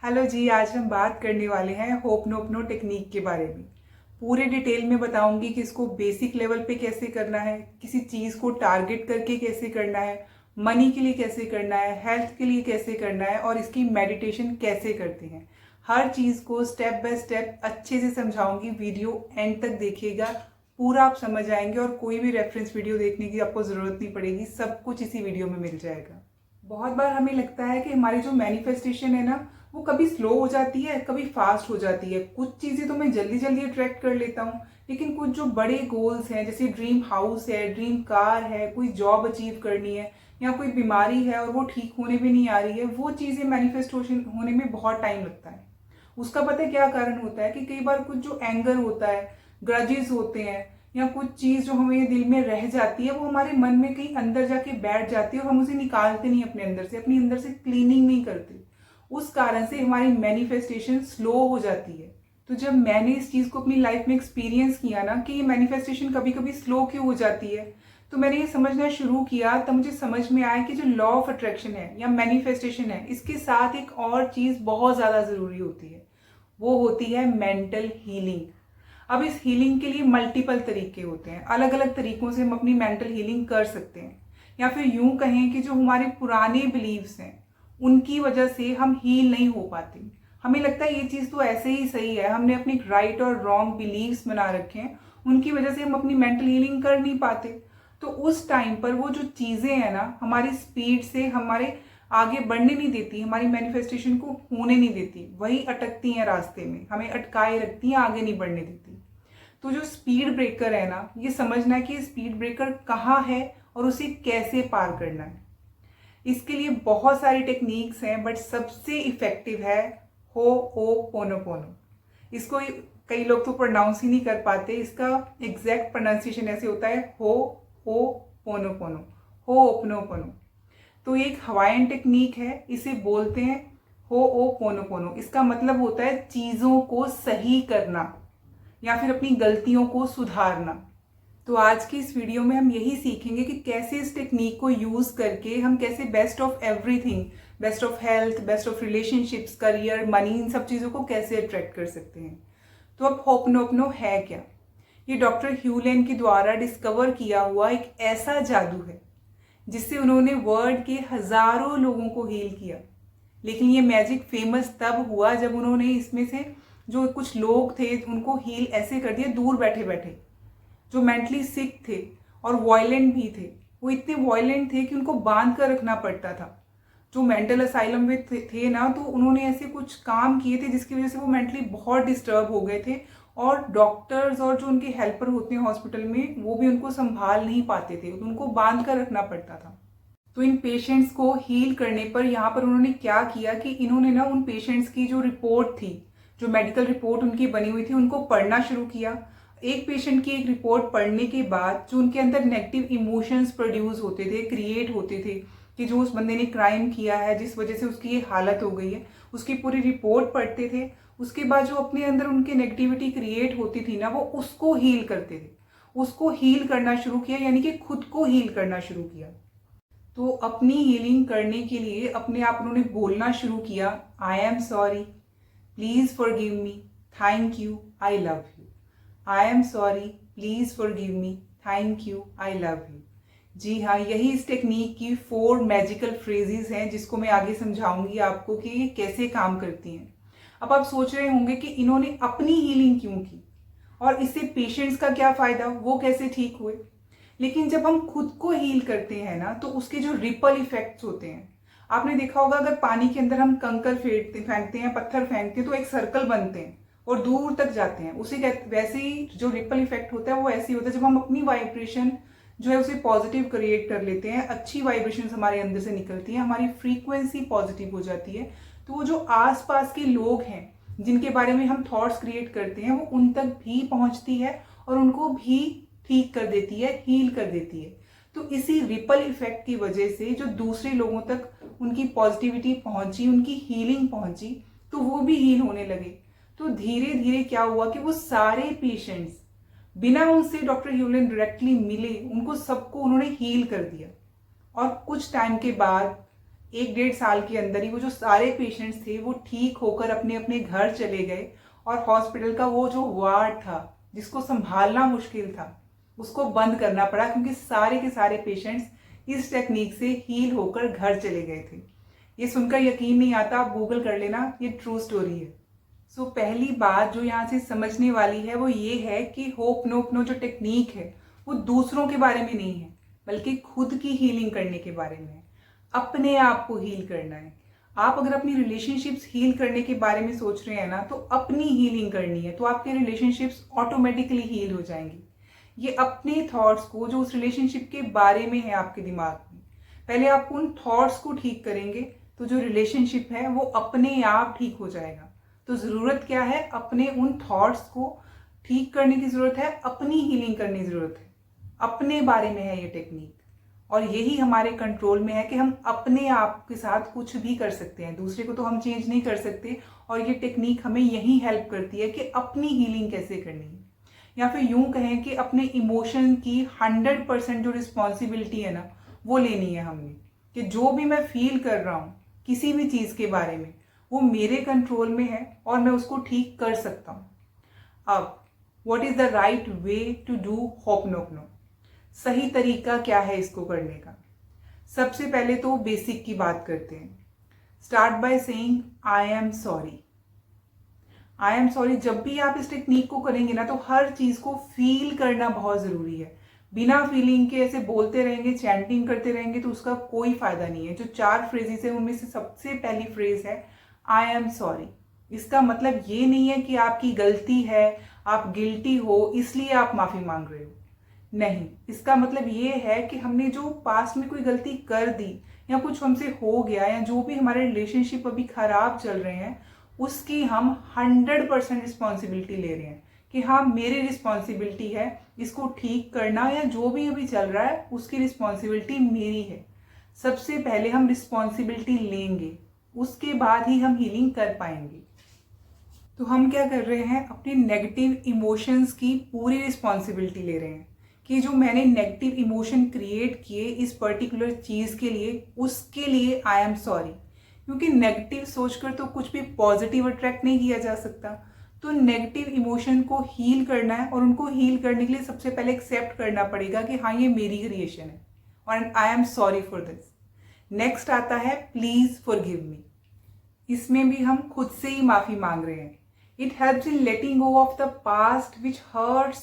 Hello जी, आज हम बात करने वाले हैं होपनोपनो टेक्निक के बारे में। पूरे डिटेल में बताऊंगी कि इसको बेसिक लेवल पे कैसे करना है, किसी चीज़ को टारगेट करके कैसे करना है, मनी के लिए कैसे करना है, हेल्थ के लिए कैसे करना है और इसकी मेडिटेशन कैसे करते हैं। हर चीज़ को स्टेप बाय स्टेप अच्छे से समझाऊंगी। वीडियो एंड तक देखिएगा, पूरा आप समझ आएंगे और कोई भी रेफरेंस वीडियो देखने की आपको ज़रूरत नहीं पड़ेगी। सब कुछ इसी वीडियो में मिल जाएगा। बहुत बार हमें लगता है कि हमारी जो मैनिफेस्टेशन है ना, वो कभी स्लो हो जाती है, कभी फास्ट हो जाती है। कुछ चीज़ें तो मैं जल्दी जल्दी अट्रैक्ट कर लेता हूँ, लेकिन कुछ जो बड़े गोल्स हैं, जैसे ड्रीम हाउस है, ड्रीम कार है, कोई जॉब अचीव करनी है या कोई बीमारी है और वो ठीक होने भी नहीं आ रही है, वो चीज़ें मैनिफेस्टेशन होने में बहुत टाइम लगता है। उसका पता है क्या कारण होता है कि कई बार कुछ जो एंगर होता है, ग्रजेस होते हैं या कुछ चीज़ जो हमें दिल में रह जाती है, वो हमारे मन में कहीं अंदर जाके बैठ जाती है और हम उसे निकालते नहीं अपने अंदर से, अपनी अंदर से क्लीनिंग नहीं करते। उस कारण से हमारी मैनिफेस्टेशन स्लो हो जाती है। तो जब मैंने इस चीज़ को अपनी लाइफ में एक्सपीरियंस किया ना कि ये मैनिफेस्टेशन कभी कभी स्लो क्यों हो जाती है, तो मैंने ये समझना शुरू किया। तब मुझे समझ में आया कि जो लॉ ऑफ अट्रैक्शन है या मैनिफेस्टेशन है, इसके साथ एक और चीज़ बहुत ज़्यादा ज़रूरी होती है, वो होती है मेंटल हीलिंग। अब इस हीलिंग के लिए मल्टीपल तरीके होते हैं, अलग अलग तरीकों से हम अपनी मेंटल हीलिंग कर सकते हैं। या फिर यूं कहें कि जो हमारे पुराने बिलीव्स हैं, उनकी वजह से हम हील नहीं हो पाते। हमें लगता है ये चीज़ तो ऐसे ही सही है, हमने अपनी राइट और रॉन्ग बिलीव्स बना रखे हैं, उनकी वजह से हम अपनी मेंटल हीलिंग कर नहीं पाते। तो उस टाइम पर वो जो चीज़ें हैं ना, हमारी स्पीड से हमारे आगे बढ़ने नहीं देती, हमारी मैनिफेस्टेशन को होने नहीं देती, वही अटकती हैं रास्ते में, हमें अटकाए रखती हैं, आगे नहीं बढ़ने देती। तो जो स्पीड ब्रेकर है ना, ये समझना है कि स्पीड ब्रेकर कहाँ है और उसे कैसे पार करना है। इसके लिए बहुत सारी टेक्निक्स हैं, बट सबसे इफेक्टिव है हो ओ पोनोपोनो। इसको कई लोग तो प्रोनाउंस ही नहीं कर पाते, इसका एग्जैक्ट प्रोनाउंसिएशन ऐसे होता है हो ओ पोनोपोनो, हो ओपनोपोनो। तो ये एक हवाईन टेक्निक है, इसे बोलते हैं हो ओ पोनोपोनो। इसका मतलब होता है चीज़ों को सही करना या फिर अपनी गलतियों को सुधारना। तो आज की इस वीडियो में हम यही सीखेंगे कि कैसे इस टेक्निक को यूज़ करके हम कैसे best of everything, best of health, best of relationships, career, money, इन सब चीज़ों को कैसे अट्रैक्ट कर सकते हैं। तो अब होपनोपनो है क्या? ये डॉक्टर ह्यूलेन के द्वारा डिस्कवर किया हुआ एक ऐसा जादू है जिससे उन्होंने वर्ल्ड के हजारों लोगों को हील किया। लेकिन ये मैजिक फेमस तब हुआ जब उन्होंने इसमें से जो कुछ लोग थे उनको हील ऐसे कर दिया, दूर बैठे बैठे, जो मेंटली सिक थे और वॉयलेंट भी थे। वो इतने वॉयलेंट थे कि उनको बांध कर रखना पड़ता था। जो मेंटल असाइलम में थे ना, तो उन्होंने ऐसे कुछ काम किए थे जिसकी वजह से वो मेंटली बहुत डिस्टर्ब हो गए थे और डॉक्टर्स और जो उनके हेल्पर होते हैं हॉस्पिटल में, वो भी उनको संभाल नहीं पाते थे, उनको बांध कर रखना पड़ता था। तो इन पेशेंट्स को हील करने पर यहाँ पर उन्होंने क्या किया कि इन्होंने ना उन पेशेंट्स की जो रिपोर्ट थी, जो मेडिकल रिपोर्ट उनकी बनी हुई थी, उनको पढ़ना शुरू किया। एक पेशेंट की एक रिपोर्ट पढ़ने के बाद जो उनके अंदर नेगेटिव इमोशंस प्रोड्यूस होते थे, क्रिएट होते थे, कि जो उस बंदे ने क्राइम किया है जिस वजह से उसकी ये हालत हो गई है, उसकी पूरी रिपोर्ट पढ़ते थे। उसके बाद जो अपने अंदर उनकी नेगेटिविटी क्रिएट होती थी ना, वो उसको हील करते थे, उसको हील करना शुरू किया, यानी कि खुद को हील करना शुरू किया। तो अपनी हीलिंग करने के लिए अपने आप उन्होंने बोलना शुरू किया, I am sorry, please forgive me, thank you, I love you. I am sorry, please forgive me, thank you, I love you. जी हाँ, यही इस टेक्निक की 4 मैजिकल फ्रेजेस हैं जिसको मैं आगे समझाऊंगी आपको कि ये कैसे काम करती हैं। अब आप सोच रहे होंगे कि इन्होंने अपनी हीलिंग क्यों की और इससे पेशेंट्स का क्या फायदा, वो कैसे ठीक हुए। लेकिन जब हम खुद को हील करते हैं ना, तो उसके जो रिपल इफेक्ट्स होते हैं, आपने देखा होगा अगर पानी के अंदर हम कंकर फेंकते हैं, पत्थर फेंकते हैं, तो एक सर्कल बनते हैं और दूर तक जाते हैं। उसे वैसे ही जो रिपल इफेक्ट होता है वो ऐसे ही होता है जब हम अपनी वाइब्रेशन जो है उसे पॉजिटिव क्रिएट कर लेते हैं, अच्छी वाइब्रेशन हमारे अंदर से निकलती है, हमारी फ्रीक्वेंसी पॉजिटिव हो जाती है। तो वो जो आसपास के लोग हैं जिनके बारे में हम थॉट्स क्रिएट करते हैं, वो उन तक भी पहुंचती है और उनको भी ठीक कर देती है, हील कर देती है। तो इसी रिपल इफेक्ट की वजह से जो दूसरे लोगों तक उनकी पॉजिटिविटी पहुंची, उनकी हीलिंग पहुंची, तो वो भी हील होने लगे। तो धीरे धीरे क्या हुआ कि वो सारे पेशेंट्स बिना उनसे डॉक्टर ह्यूलेन डायरेक्टली मिले, उनको सबको उन्होंने हील कर दिया। और कुछ टाइम के बाद 1 डेढ़ साल के अंदर ही वो जो सारे पेशेंट्स थे वो ठीक होकर अपने अपने घर चले गए और हॉस्पिटल का वो जो वार्ड था जिसको संभालना मुश्किल था उसको बंद करना पड़ा, क्योंकि सारे के सारे पेशेंट्स इस टेक्निक से हील होकर घर चले गए थे। ये सुनकर यकीन नहीं आता, आप गूगल कर लेना, ये ट्रू स्टोरी है। सो पहली बात जो यहाँ से समझने वाली है वो ये है कि होपनोपनो जो टेक्निक है वो दूसरों के बारे में नहीं है, बल्कि खुद की हीलिंग करने के बारे में है। अपने आप को हील करना है। आप अगर अपनी रिलेशनशिप्स हील करने के बारे में सोच रहे हैं ना, तो अपनी हीलिंग करनी है, तो आपके रिलेशनशिप्स ऑटोमेटिकली हील हो जाएंगी। ये अपने थॉट्स को जो उस रिलेशनशिप के बारे में है आपके दिमाग में, पहले आप उन थॉट्स को ठीक करेंगे तो जो रिलेशनशिप है वो अपने आप ठीक हो जाएगा। तो ज़रूरत क्या है? अपने उन थॉट्स को ठीक करने की ज़रूरत है, अपनी हीलिंग करने की ज़रूरत है। अपने बारे में है ये टेक्निक, और यही हमारे कंट्रोल में है कि हम अपने आप के साथ कुछ भी कर सकते हैं। दूसरे को तो हम चेंज नहीं कर सकते, और ये टेक्निक हमें यही हेल्प करती है कि अपनी हीलिंग कैसे करनी है, या फिर यूं कहें कि अपने इमोशन की 100% जो रिस्पॉन्सिबिलिटी है ना वो लेनी है हमने, कि जो भी मैं फील कर रहा हूँ किसी भी चीज़ के बारे में वो मेरे कंट्रोल में है और मैं उसको ठीक कर सकता हूँ। अब what is the right way to do ho'oponopono? सही तरीका क्या है इसको करने का? सबसे पहले तो बेसिक की बात करते हैं। Start by saying I am sorry. I am sorry जब भी आप इस टेक्निक को करेंगे ना, तो हर चीज को फील करना बहुत जरूरी है। बिना फीलिंग के ऐसे बोलते रहेंगे, चैंटिंग करते रहेंगे, तो उसका कोई फायदा नहीं है। जो 4 फ्रेजेस है उनमें से सबसे पहली फ्रेज है आई एम सॉरी। इसका मतलब ये नहीं है कि आपकी गलती है, आप गिल्टी हो इसलिए आप माफी मांग रहे हो, नहीं। इसका मतलब ये है कि हमने जो पास्ट में कोई गलती कर दी या कुछ हमसे हो गया, या जो भी हमारे रिलेशनशिप अभी खराब चल रहे हैं, उसकी हम 100% रिस्पॉन्सिबिलिटी ले रहे हैं कि हाँ मेरी रिस्पॉन्सिबिलिटी है इसको ठीक करना, या जो भी अभी चल रहा है उसकी रिस्पॉन्सिबिलिटी मेरी है। सबसे पहले हम रिस्पॉन्सिबिलिटी लेंगे, उसके बाद ही हम हीलिंग कर पाएंगे। तो हम क्या कर रहे हैं? अपने नेगेटिव इमोशंस की पूरी रिस्पॉन्सिबिलिटी ले रहे हैं कि जो मैंने नेगेटिव इमोशन क्रिएट किए इस पर्टिकुलर चीज़ के लिए, उसके लिए आई एम सॉरी। क्योंकि नेगेटिव सोचकर तो कुछ भी पॉजिटिव अट्रैक्ट नहीं किया जा सकता। तो नेगेटिव इमोशन को हील करना है, और उनको हील करने के लिए सबसे पहले एक्सेप्ट करना पड़ेगा कि हाँ ये मेरी क्रिएशन है और आई am sorry for this. Next आता है प्लीज फॉरगिव मी। इसमें भी हम खुद से ही माफी मांग रहे हैं। It helps in letting go of the past which hurts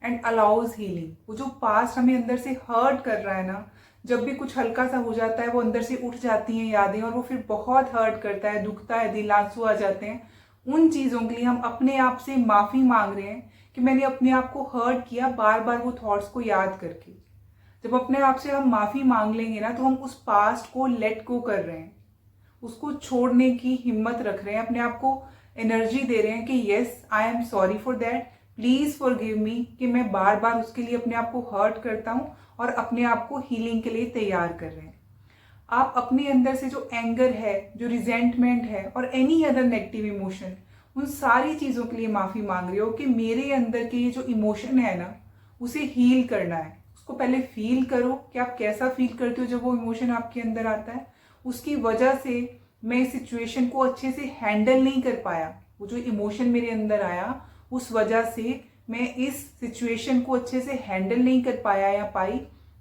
and allows healing. वो जो पास्ट हमें अंदर से हर्ट कर रहा है ना, जब भी कुछ हल्का सा हो जाता है वो अंदर से उठ जाती हैं यादें, और वो फिर बहुत हर्ट करता है, दुखता है, दिल, आंसू आ जाते हैं। उन चीज़ों के लिए हम अपने आप से माफ़ी मांग रहे हैं कि मैंने अपने आप को हर्ट किया, बार बार वो थॉट्स को याद करके। जब अपने आप से हम माफ़ी मांग लेंगे ना, तो हम उस पास्ट को लेट गो कर रहे हैं, उसको छोड़ने की हिम्मत रख रहे हैं, अपने आप को एनर्जी दे रहे हैं कि yes I am sorry for that, please forgive मी, कि मैं बार बार उसके लिए अपने आप को हर्ट करता हूँ और अपने आप को हीलिंग के लिए तैयार कर रहे हैं। आप अपने अंदर से जो एंगर है, जो रिजेंटमेंट है, और एनी अदर नेगेटिव इमोशन, उन सारी चीज़ों के लिए माफ़ी मांग रहे हो कि मेरे अंदर के ये जो इमोशन है ना उसे हील करना है। उसको पहले फील करो कि आप कैसा फील करते हो जब वो इमोशन आपके अंदर आता है। उसकी वजह से मैं इस सिचुएशन को अच्छे से हैंडल नहीं कर पाया, वो जो इमोशन मेरे अंदर आया उस वजह से मैं इस सिचुएशन को अच्छे से हैंडल नहीं कर पाया या पाई,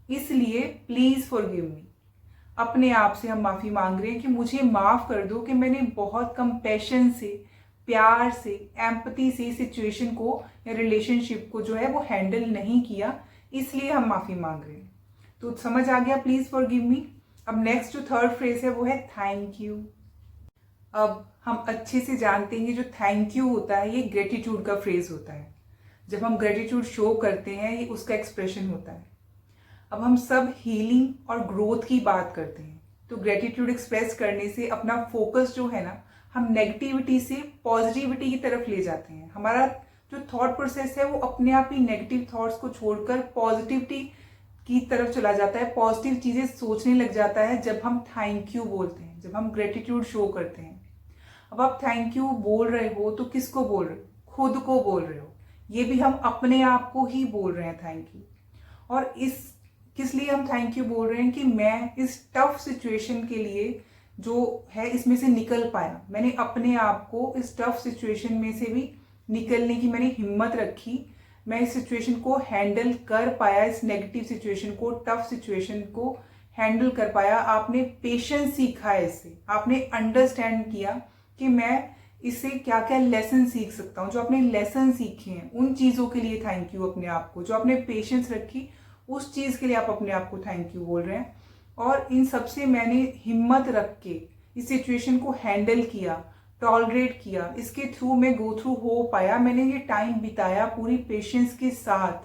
इसलिए प्लीज फॉरगिव मी। अपने आप से हम माफी मांग रहे हैं कि मुझे माफ कर दो कि मैंने बहुत कंपैशन से, प्यार से, एम्पैथी से सिचुएशन को या रिलेशनशिप को जो है वो हैंडल नहीं किया, इसलिए हम माफी मांग रहे हैं। तो समझ आ गया प्लीज फॉरगिव मी। अब नेक्स्ट जो थर्ड फ्रेज है वो है थैंक यू। अब हम अच्छे से जानते हैं कि जो थैंक यू होता है ये ग्रेटिट्यूड का फ्रेज होता है। जब हम ग्रेटिट्यूड शो करते हैं ये उसका एक्सप्रेशन होता है। अब हम सब हीलिंग और ग्रोथ की बात करते हैं, तो ग्रेटिट्यूड एक्सप्रेस करने से अपना फोकस जो है ना, हम नेगेटिविटी से पॉजिटिविटी की तरफ ले जाते हैं। हमारा जो थॉट प्रोसेस है वो अपने आप ही नेगेटिव थॉट्स को छोड़कर पॉजिटिविटी की तरफ चला जाता है, पॉजिटिव चीजें सोचने लग जाता है जब हम थैंक यू बोलते हैं, जब हम ग्रेटिट्यूड शो करते हैं। अब आप थैंक यू बोल रहे हो तो किसको बोल रहे हो? खुद को बोल रहे हो। ये भी हम अपने आप को ही बोल रहे हैं थैंक यू। और इस किस लिए हम थैंक यू बोल रहे हैं कि मैं इस टफ सिचुएशन के लिए जो है इसमें से निकल पाया, मैंने अपने आप को इस टफ सिचुएशन में से भी निकलने की मैंने हिम्मत रखी, मैं इस सिचुएशन को हैंडल कर पाया, इस नेगेटिव सिचुएशन को, टफ सिचुएशन को हैंडल कर पाया। आपने पेशेंस सीखा है इससे, आपने अंडरस्टैंड किया कि मैं इससे क्या क्या लेसन सीख सकता हूँ। जो आपने लेसन सीखे हैं उन चीज़ों के लिए थैंक यू अपने आप को, जो आपने पेशेंस रखी उस चीज़ के लिए आप अपने आप को थैंक यू बोल रहे हैं। और इन सबसे मैंने हिम्मत रख के इस सिचुएशन को हैंडल किया, टॉलरेट किया, इसके थ्रू मैं गो थ्रू हो पाया, मैंने ये टाइम बिताया पूरी पेशेंस के साथ,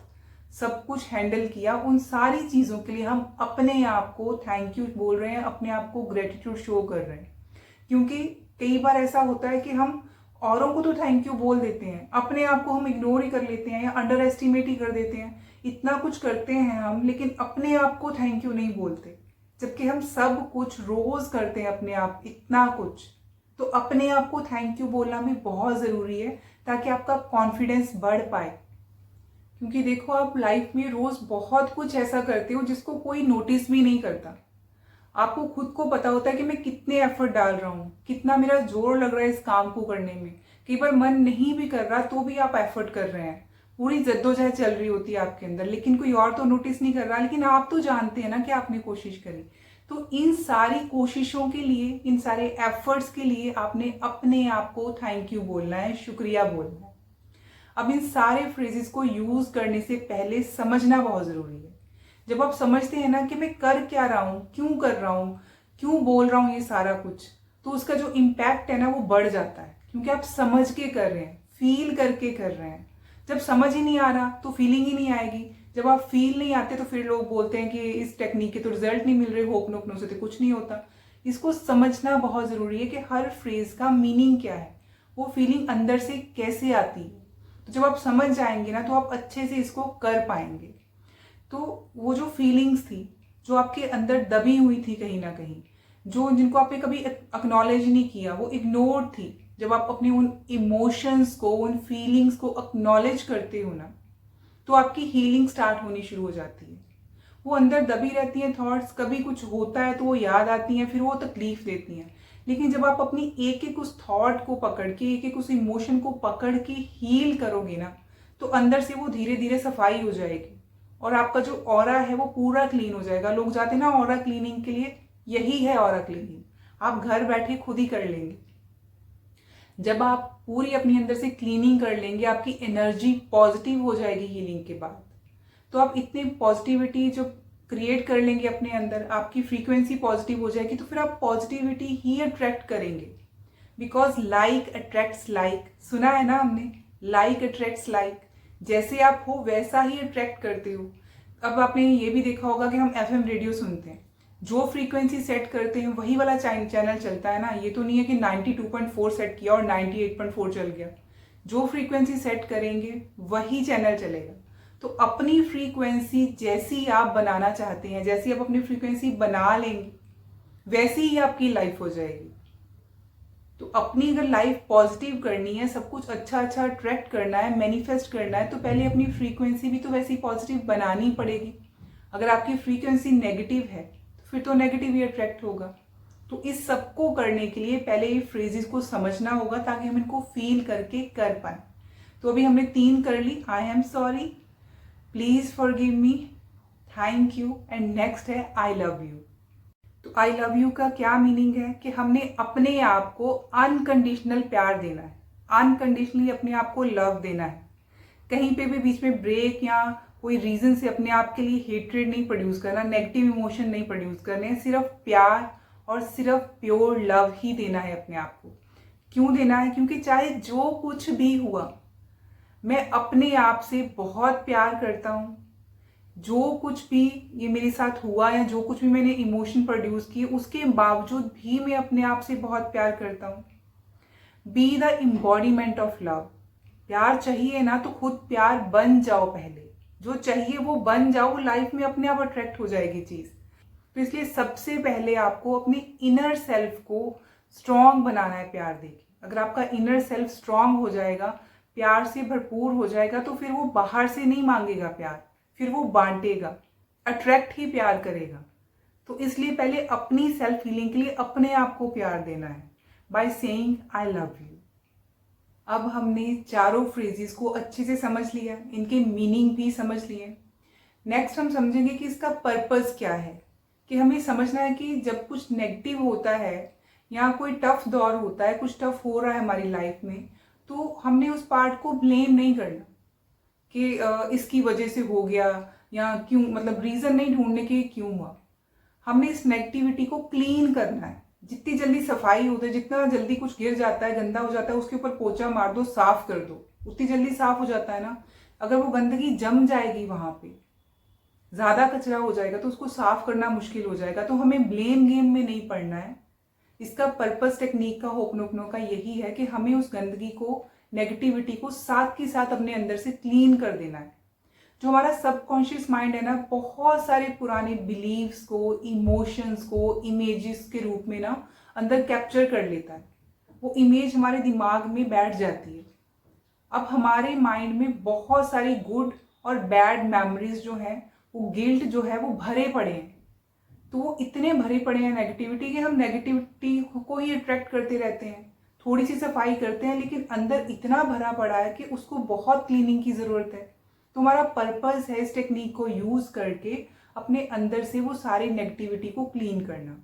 सब कुछ हैंडल किया। उन सारी चीज़ों के लिए हम अपने आप को थैंक यू बोल रहे हैं, अपने आप को ग्रेटिट्यूड शो कर रहे हैं। क्योंकि कई बार ऐसा होता है कि हम औरों को तो थैंक यू बोल देते हैं, अपने आप को हम इग्नोर ही कर लेते हैं या अंडर एस्टिमेट ही कर देते हैं। इतना कुछ करते हैं हम, लेकिन अपने आप को थैंक यू नहीं बोलते, जबकि हम सब कुछ रोज करते हैं अपने आप, इतना कुछ। तो अपने आप को थैंक यू बोलना भी बहुत ज़रूरी है ताकि आपका कॉन्फिडेंस बढ़ पाए। क्योंकि देखो, आप लाइफ में रोज बहुत कुछ ऐसा करते हो जिसको कोई नोटिस भी नहीं करता। आपको खुद को पता होता है कि मैं कितने एफर्ट डाल रहा हूँ, कितना मेरा जोर लग रहा है इस काम को करने में। कई बार मन नहीं भी कर रहा तो भी आप एफर्ट कर रहे हैं, पूरी जद्दोजहद चल रही होती है आपके अंदर, लेकिन कोई और तो नोटिस नहीं कर रहा, लेकिन आप तो जानते हैं ना कि आपने कोशिश करी। तो इन सारी कोशिशों के लिए, इन सारे एफर्ट्स के लिए आपने अपने आप को थैंक यू बोलना है, शुक्रिया बोलना है। अब इन सारे फ्रेजेस को यूज करने से पहले समझना बहुत जरूरी है। जब आप समझते हैं ना कि मैं कर क्या रहा हूं, क्यों कर रहा हूं, क्यों बोल रहा हूं ये सारा कुछ, तो उसका जो इम्पैक्ट है ना वो बढ़ जाता है। क्योंकि आप समझ के कर रहे हैं, फील करके कर रहे हैं। जब समझ ही नहीं आ रहा तो फीलिंग ही नहीं आएगी। जब आप फील नहीं आते तो फिर लोग बोलते हैं कि इस टेक्निक के तो रिजल्ट नहीं मिल रहे, होप नोप नो से तो कुछ नहीं होता। इसको समझना बहुत जरूरी है कि हर फ्रेज का मीनिंग क्या है, वो फीलिंग अंदर से कैसे आती है। तो जब आप समझ जाएंगे ना तो आप अच्छे से इसको कर पाएंगे। तो वो जो फीलिंग्स थी जो आपके अंदर दबी हुई थी कहीं ना कहीं, जो जिनको आपने कभी एक्नॉलेज नहीं किया, वो इग्नोर थी, जब आप अपने उन इमोशंस को, उन फीलिंग्स को एक्नॉलेज करते हो ना, तो आपकी हीलिंग स्टार्ट होनी शुरू हो जाती है। वो अंदर दबी रहती हैं थॉट्स, कभी कुछ होता है तो वो याद आती हैं, फिर वो तकलीफ देती हैं। लेकिन जब आप अपनी एक एक उस थॉट को पकड़ के, एक एक उस इमोशन को पकड़ के हील करोगे ना, तो अंदर से वो धीरे धीरे सफाई हो जाएगी और आपका जो ऑरा है वो पूरा क्लीन हो जाएगा। लोग जाते हैं ना ऑरा क्लीनिंग के लिए, यही है ऑरा क्लीनिंग। आप घर बैठे खुद ही कर लेंगे। जब आप पूरी अपनी अंदर से क्लीनिंग कर लेंगे, आपकी एनर्जी पॉजिटिव हो जाएगी हीलिंग के बाद। तो आप इतनी पॉजिटिविटी जो क्रिएट कर लेंगे अपने अंदर, आपकी फ्रीक्वेंसी पॉजिटिव हो जाएगी, तो फिर आप पॉजिटिविटी ही अट्रैक्ट करेंगे। बिकॉज लाइक अट्रैक्ट्स लाइक, सुना है ना हमने, लाइक अट्रैक्ट्स लाइक। जैसे आप हो वैसा ही अट्रैक्ट करते हो। अब आपने ये भी देखा होगा कि हम एफएम रेडियो सुनते हैं, जो फ्रीक्वेंसी सेट करते हैं वही वाला चैनल चलता है ना। ये तो नहीं है कि 92.4 सेट किया और 98.4 चल गया। जो फ्रीक्वेंसी सेट करेंगे वही चैनल चलेगा। तो अपनी फ्रीक्वेंसी जैसी आप बनाना चाहते हैं, जैसी आप अपनी फ्रीक्वेंसी बना लेंगे, वैसी ही आपकी लाइफ हो जाएगी। तो अपनी अगर लाइफ पॉजिटिव करनी है, सब कुछ अच्छा अच्छा अट्रैक्ट करना है, मैनिफेस्ट करना है, तो पहले अपनी फ्रीक्वेंसी भी तो वैसी पॉजिटिव बनानी पड़ेगी। अगर आपकी फ्रीक्वेंसी नेगेटिव है तो फिर तो नेगेटिव ही अट्रैक्ट होगा। तो इस सबको करने के लिए पहले ये फ्रेजेस को समझना होगा ताकि हम इनको फील करके कर पाए। तो अभी हमने 3 कर ली, I am sorry, please forgive me, thank you and next है आई लव यू। तो आई लव यू का क्या मीनिंग है कि हमने अपने आप को अनकंडीशनल प्यार देना है, अनकंडीशनली अपने आप को लव देना है। कहीं पे भी बीच में ब्रेक या कोई रीजन से अपने आप के लिए हेट्रेड नहीं प्रोड्यूस करना, नेगेटिव इमोशन नहीं प्रोड्यूस करने, सिर्फ प्यार और सिर्फ प्योर लव ही देना है अपने आप को। क्यों देना है? क्योंकि चाहे जो कुछ भी हुआ, मैं अपने आप से बहुत प्यार करता हूँ। जो कुछ भी ये मेरे साथ हुआ या जो कुछ भी मैंने इमोशन प्रोड्यूस किए, उसके बावजूद भी मैं अपने आप से बहुत प्यार करता हूँ। Be the embodiment of love. प्यार चाहिए ना तो खुद प्यार बन जाओ, पहले जो चाहिए वो बन जाओ, लाइफ में अपने आप अट्रैक्ट हो जाएगी चीज। तो इसलिए सबसे पहले आपको अपने इनर सेल्फ को स्ट्रांग बनाना है प्यार देके। अगर आपका इनर सेल्फ स्ट्रांग हो जाएगा, प्यार से भरपूर हो जाएगा, तो फिर वो बाहर से नहीं मांगेगा प्यार, फिर वो बांटेगा, अट्रैक्ट ही प्यार करेगा। तो इसलिए पहले अपनी सेल्फ फीलिंग के लिए अपने आप को प्यार देना है by saying I love you. अब हमने चारों फ्रेजेस को अच्छे से समझ लिया, इनके मीनिंग भी समझ लिए। नेक्स्ट हम समझेंगे कि इसका पर्पस क्या है, कि हमें समझना है कि जब कुछ नेगेटिव होता है या कोई टफ दौर होता है, कुछ टफ हो रहा है हमारी लाइफ में, तो हमने उस पार्ट को ब्लेम नहीं करना कि इसकी वजह से हो गया या क्यों, मतलब रीज़न नहीं ढूंढने के क्यों हुआ। हमने इस नेगेटिविटी को क्लीन करना है। जितनी जल्दी सफाई होती है, जितना जल्दी कुछ गिर जाता है, गंदा हो जाता है, उसके ऊपर पोछा मार दो, साफ कर दो, उतनी जल्दी साफ हो जाता है ना। अगर वो गंदगी जम जाएगी, वहां पे ज्यादा कचरा हो जाएगा तो उसको साफ करना मुश्किल हो जाएगा। तो हमें ब्लेम गेम में नहीं पड़ना है। इसका पर्पस टेक्निक का, होपनोपनो का यही है कि हमें उस गंदगी को, नेगेटिविटी को साथ के साथ अपने अंदर से क्लीन कर देना है। जो हमारा सबकॉन्शियस माइंड है ना, बहुत सारे पुराने बिलीव्स को, इमोशंस को इमेजेस के रूप में ना अंदर कैप्चर कर लेता है। वो इमेज हमारे दिमाग में बैठ जाती है। अब हमारे माइंड में बहुत सारी गुड और बैड मेमोरीज जो है, वो गिल्ट जो है वो भरे पड़े हैं। तो वो इतने भरे पड़े हैं नेगेटिविटी के, हम नेगेटिविटी को ही अट्रैक्ट करते रहते हैं। थोड़ी सी सफाई करते हैं, लेकिन अंदर इतना भरा पड़ा है कि उसको बहुत क्लीनिंग की ज़रूरत है। तो हमारा पर्पस है इस टेक्निक को यूज़ करके अपने अंदर से वो सारी नेगेटिविटी को क्लीन करना।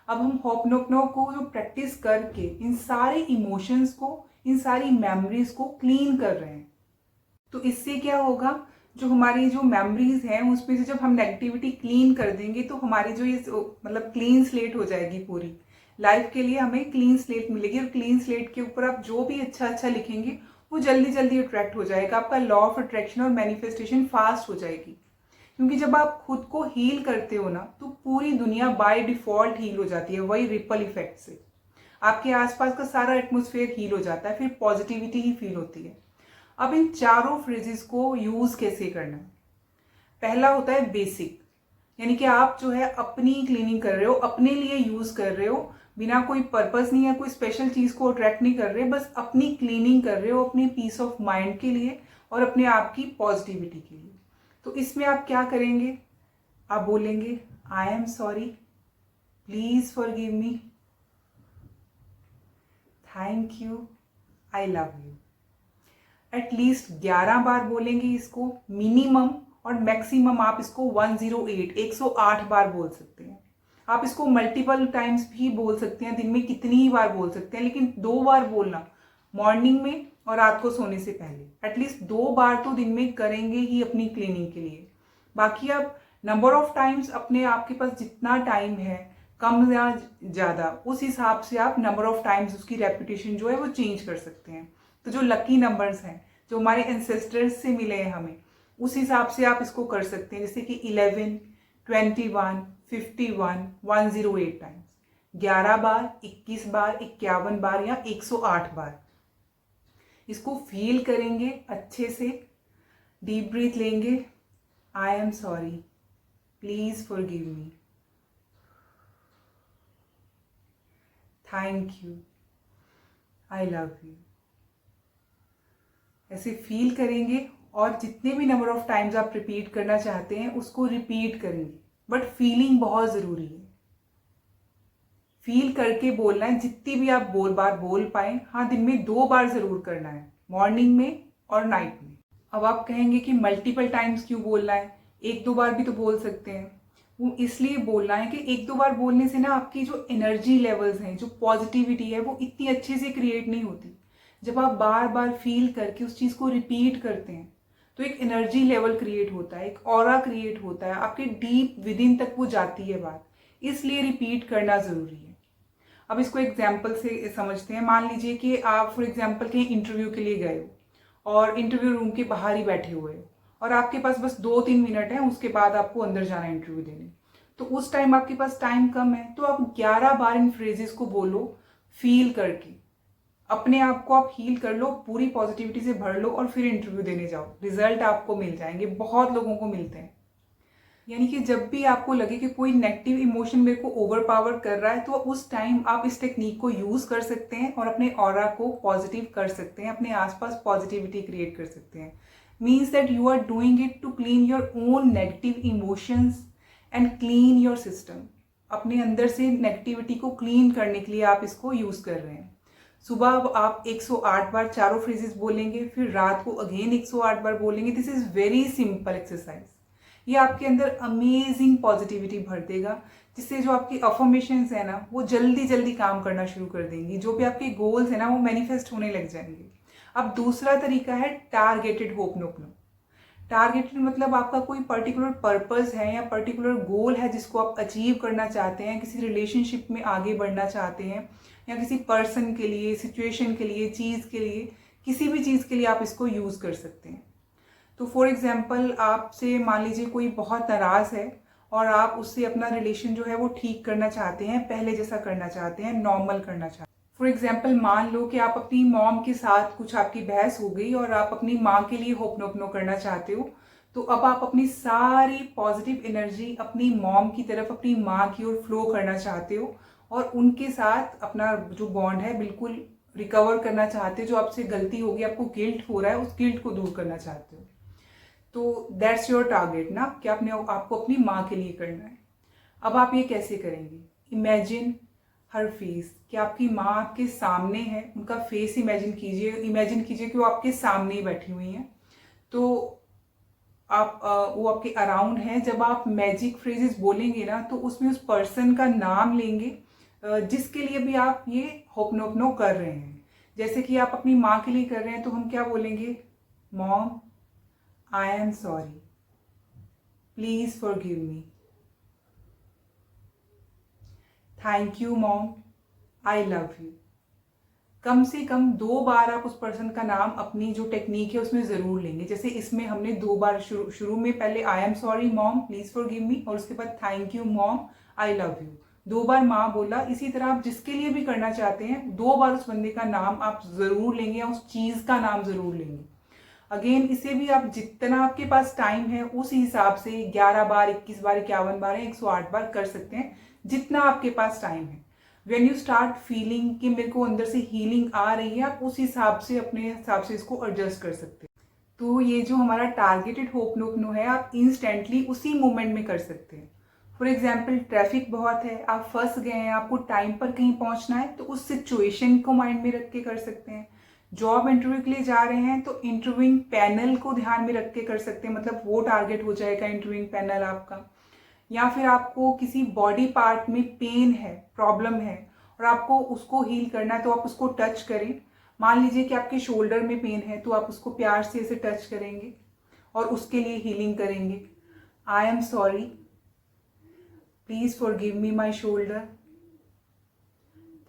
अब हम होपनोपनो को जो प्रैक्टिस करके इन सारे इमोशंस को, इन सारी मेमोरीज को क्लीन कर रहे हैं। तो इससे क्या होगा, जो हमारी जो मेमोरीज हैं उसमें से जब हम नेगेटिविटी क्लीन कर देंगे तो हमारी जो ये मतलब क्लीन स्लेट हो जाएगी। पूरी लाइफ के लिए हमें क्लीन स्लेट मिलेगी, और क्लीन स्लेट के ऊपर आप जो भी अच्छा अच्छा लिखेंगे वो जल्दी जल्दी अट्रैक्ट हो जाएगा। आपका लॉ ऑफ अट्रैक्शन और मैनिफेस्टेशन फास्ट हो जाएगी। क्योंकि जब आप खुद को हील करते हो ना, तो पूरी दुनिया बाय डिफॉल्ट हील हो जाती है, वही रिपल इफेक्ट से। आपके आसपास का सारा एटमॉस्फेयर हील हो जाता है, फिर पॉजिटिविटी ही फील होती है। अब इन चारों फ्रेजेस को यूज कैसे करना है। पहला होता है बेसिक, यानी कि आप जो है अपनी क्लीनिंग कर रहे हो, अपने लिए यूज कर रहे हो, बिना कोई पर्पस नहीं है, कोई स्पेशल चीज को अट्रैक्ट नहीं कर रहे, बस अपनी क्लीनिंग कर रहे हो, अपनी पीस ऑफ माइंड के लिए और अपने आप की पॉजिटिविटी के लिए। तो इसमें आप क्या करेंगे, आप बोलेंगे आई am sorry, please forgive me, thank you, I love you. At least 11 बार बोलेंगे इसको मिनिमम, और मैक्सिमम आप इसको 108 बार बोल सकते हैं। आप इसको मल्टीपल टाइम्स भी बोल सकते हैं, दिन में कितनी ही बार बोल सकते हैं, लेकिन 2 बार बोलना, मॉर्निंग में और रात को सोने से पहले। एटलीस्ट 2 बार तो दिन में करेंगे ही अपनी क्लीनिंग के लिए। बाकी आप नंबर ऑफ टाइम्स, अपने आपके पास जितना टाइम है, कम या ज़्यादा, उस हिसाब से आप नंबर ऑफ टाइम्स उसकी रेपिटेशन जो है वो चेंज कर सकते हैं। तो जो लकी नंबर्स हैं, जो हमारे एंसेस्टर्स से मिले हैं हमें, उस हिसाब से आप इसको कर सकते हैं। जैसे कि 11, 21, 51, 108 टाइम्स, 11 बार, 21 बार, 51 बार या 108 बार। इसको फील करेंगे अच्छे से, डीप ब्रीथ लेंगे, आई am sorry, please forgive me, thank you, I love you. ऐसे फील करेंगे, और जितने भी नंबर ऑफ टाइम्स आप रिपीट करना चाहते हैं उसको रिपीट करेंगे। बट फीलिंग बहुत ज़रूरी है, फील करके बोलना है। जितनी भी आप बार बोल पाए, हाँ दिन में 2 बार ज़रूर करना है, मॉर्निंग में और नाइट में। अब आप कहेंगे कि मल्टीपल टाइम्स क्यों बोलना है, 1-2 बार भी तो बोल सकते हैं। वो इसलिए बोलना है कि 1-2 बार बोलने से ना आपकी जो एनर्जी लेवल्स हैं, जो पॉजिटिविटी है, वो इतनी अच्छे से क्रिएट नहीं होती। जब आप बार बार फील करके उस चीज़ को रिपीट करते हैं तो एक एनर्जी लेवल क्रिएट होता है, एक ऑरा क्रिएट होता है, आपके डीप विद इन तक वो जाती है बात। इसलिए रिपीट करना ज़रूरी है। अब इसको एग्जाम्पल से समझते हैं। मान लीजिए कि आप फॉर एग्जाम्पल कहीं इंटरव्यू के लिए गए हो और इंटरव्यू रूम के बाहर ही बैठे हुए हो, और आपके पास बस 2-3 मिनट है, उसके बाद आपको अंदर जाना है इंटरव्यू देने। तो उस टाइम आपके पास टाइम कम है, तो आप 11 बार इन फ्रेजेस को बोलो, फील करके अपने आप को आप हील कर लो, पूरी पॉजिटिविटी से भर लो, और फिर इंटरव्यू देने जाओ। रिजल्ट आपको मिल जाएंगे, बहुत लोगों को मिलते हैं। यानी कि जब भी आपको लगे कि कोई नेगेटिव इमोशन मेरे को ओवरपावर कर रहा है, तो उस टाइम आप इस टेक्निक को यूज कर सकते हैं और अपने ऑरा को पॉजिटिव कर सकते हैं, अपने आसपास पॉजिटिविटी क्रिएट कर सकते हैं। means that you are doing it to clean your own negative emotions and clean your system. अपने अंदर से नेगेटिविटी को क्लीन करने के लिए आप इसको यूज कर रहे हैं। सुबह आप 108 बार चारों फ्रेजेस बोलेंगे, फिर रात को अगेन 108 बार बोलेंगे। This is very simple exercise. ये आपके अंदर अमेजिंग पॉजिटिविटी भर देगा, जिससे जो आपकी अफर्मेशंस है ना वो जल्दी जल्दी काम करना शुरू कर देंगी। जो भी आपके गोल्स है ना वो मैनिफेस्ट होने लग जाएंगे। अब दूसरा तरीका है टारगेटेड होपनोपनो। टारगेटेड मतलब आपका कोई पर्टिकुलर पर्पस है या पर्टिकुलर गोल है जिसको आप अचीव करना चाहते हैं, किसी रिलेशनशिप में आगे बढ़ना चाहते हैं या किसी पर्सन के लिए, सिचुएशन के लिए, चीज़ के लिए, किसी भी चीज़ के लिए आप इसको यूज़ कर सकते हैं। तो फॉर एग्जाम्पल आपसे मान लीजिए कोई बहुत नाराज़ है और आप उससे अपना रिलेशन जो है वो ठीक करना चाहते हैं, पहले जैसा करना चाहते हैं, नॉर्मल करना चाहते हैं। फॉर एग्जाम्पल मान लो कि आप अपनी मॉम के साथ कुछ आपकी बहस हो गई और आप अपनी माँ के लिए होपनोपनो करना चाहते हो। तो अब आप अपनी सारी पॉजिटिव एनर्जी अपनी मॉम की तरफ, अपनी माँ की ओर फ्लो करना चाहते हो और उनके साथ अपना जो बॉन्ड है बिल्कुल रिकवर करना चाहते हो। जो आपसे गलती होगी, आपको गिल्ट हो रहा है, उस गिल्ट को दूर करना चाहते हो। तो दैट्स योर टारगेट ना, कि आपको अपनी माँ के लिए करना है। अब आप ये कैसे करेंगे? इमेजिन हर फेस, कि आपकी माँ आपके सामने है, उनका फेस इमेजिन कीजिए कि वो आपके सामने ही बैठी हुई हैं। तो आप वो आपके अराउंड है। जब आप मैजिक फ्रेजेस बोलेंगे ना तो उसमें उस पर्सन का नाम लेंगे जिसके लिए भी आप ये होपनोपनो कर रहे हैं। जैसे कि आप अपनी माँ के लिए कर रहे हैं तो हम क्या बोलेंगे? Mom, I am sorry, please forgive me, thank you mom, I love you. कम से कम 2 बार आप उस पर्सन का नाम अपनी जो टेक्निक है उसमें ज़रूर लेंगे। जैसे इसमें हमने 2 बार शुरू में पहले आई am sorry mom, please forgive मी, और उसके बाद thank you mom, I love you. 2 बार माँ बोला। इसी तरह आप जिसके लिए भी करना चाहते हैं 2 बार उस बंदे का नाम आप ज़रूर लेंगे या उस चीज़ का नाम ज़रूर लेंगे। अगेन इसे भी आप जितना आपके पास टाइम है उस हिसाब से 11 बार, 21 बार, 51 बार, 108 बार कर सकते हैं, जितना आपके पास टाइम है। व्हेन यू स्टार्ट फीलिंग कि मेरे को अंदर से हीलिंग आ रही है, आप उस हिसाब से अपने हिसाब से इसको एडजस्ट कर सकते हैं। तो ये जो हमारा टारगेटेड होपनोपनो है आप इंस्टेंटली उसी मोमेंट में कर सकते हैं। फॉर एग्जाम्पल ट्रैफिक बहुत है, आप फंस गए हैं, आपको टाइम पर कहीं पहुंचना है, तो उस सिचुएशन को माइंड में रख के कर सकते हैं। जॉब इंटरव्यू के लिए जा रहे हैं तो इंटरव्यूइंग पैनल को ध्यान में रख के कर सकते हैं, मतलब वो टारगेट हो जाएगा इंटरव्यूइंग पैनल आपका। या फिर आपको किसी बॉडी पार्ट में पेन है, प्रॉब्लम है और आपको उसको हील करना है तो आप उसको टच करें। मान लीजिए कि आपके शोल्डर में पेन है तो आप उसको प्यार से ऐसे टच करेंगे और उसके लिए हीलिंग करेंगे। आई am sorry, please forgive me my shoulder,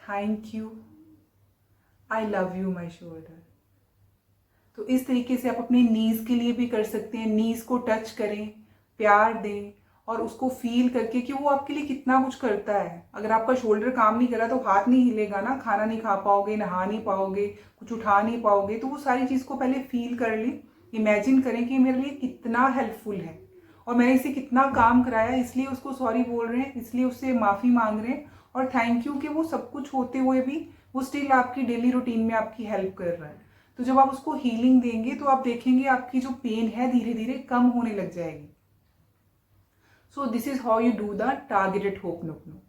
thank you, I love you my shoulder. तो इस तरीके से आप अपने नीज के लिए भी कर सकते हैं। नीज को टच करें, प्यार दें और उसको फील करके कि वो आपके लिए कितना कुछ करता है। अगर आपका शोल्डर काम नहीं कर रहा तो हाथ नहीं हिलेगा ना, खाना नहीं खा पाओगे, नहा नहीं पाओगे, कुछ उठा नहीं पाओगे। तो वो सारी चीज़ को पहले फील कर लें, इमेजिन करें कि मेरे लिए कितना हेल्पफुल है और मैंने इसे कितना काम कराया, इसलिए उसको सॉरी बोल रहे हैं, इसलिए उससे माफ़ी मांग रहे हैं और थैंक यू कि वो सब कुछ होते हुए भी वो स्टिल आपकी डेली रूटीन में आपकी हेल्प कर रहा है। तो जब आप उसको हीलिंग देंगे तो आप देखेंगे आपकी जो पेन है धीरे धीरे कम होने लग जाएगी। So this is how you do the targeted ho'oponopono.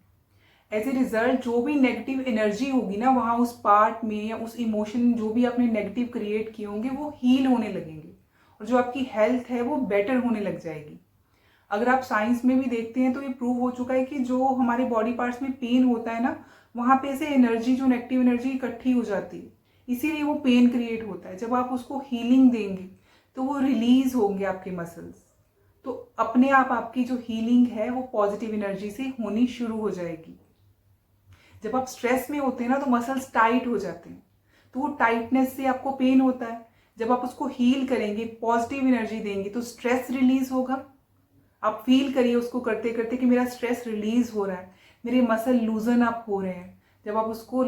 As a result जो भी नेगेटिव एनर्जी होगी ना वहाँ उस पार्ट में या उस इमोशन जो भी आपने नेगेटिव क्रिएट किए होंगे वो हील होने लगेंगे और जो आपकी हेल्थ है वो बेटर होने लग जाएगी। अगर आप साइंस में भी देखते हैं तो ये प्रूव हो चुका है कि जो हमारे बॉडी पार्ट्स में पेन होता है ना वहाँ पे ऐसे एनर्जी, जो नेगेटिव एनर्जी इकट्ठी हो जाती है, इसीलिए वो पेन क्रिएट होता है। जब आप उसको हीलिंग देंगे तो वो रिलीज होंगे आपके मसल्स, तो अपने आप आपकी जो हीलिंग है वो पॉजिटिव एनर्जी से होनी शुरू हो जाएगी। जब आप स्ट्रेस में होते हैं ना तो मसल्स टाइट हो जाते हैं, तो वो टाइटनेस से आपको पेन होता है। जब आप उसको हील करेंगे, पॉजिटिव एनर्जी देंगे तो स्ट्रेस रिलीज होगा। आप फील करिए उसको करते करते कि मेरा स्ट्रेस रिलीज हो रहा है, मेरे मसल लूजन अप हो रहे हैं। जब आप उसको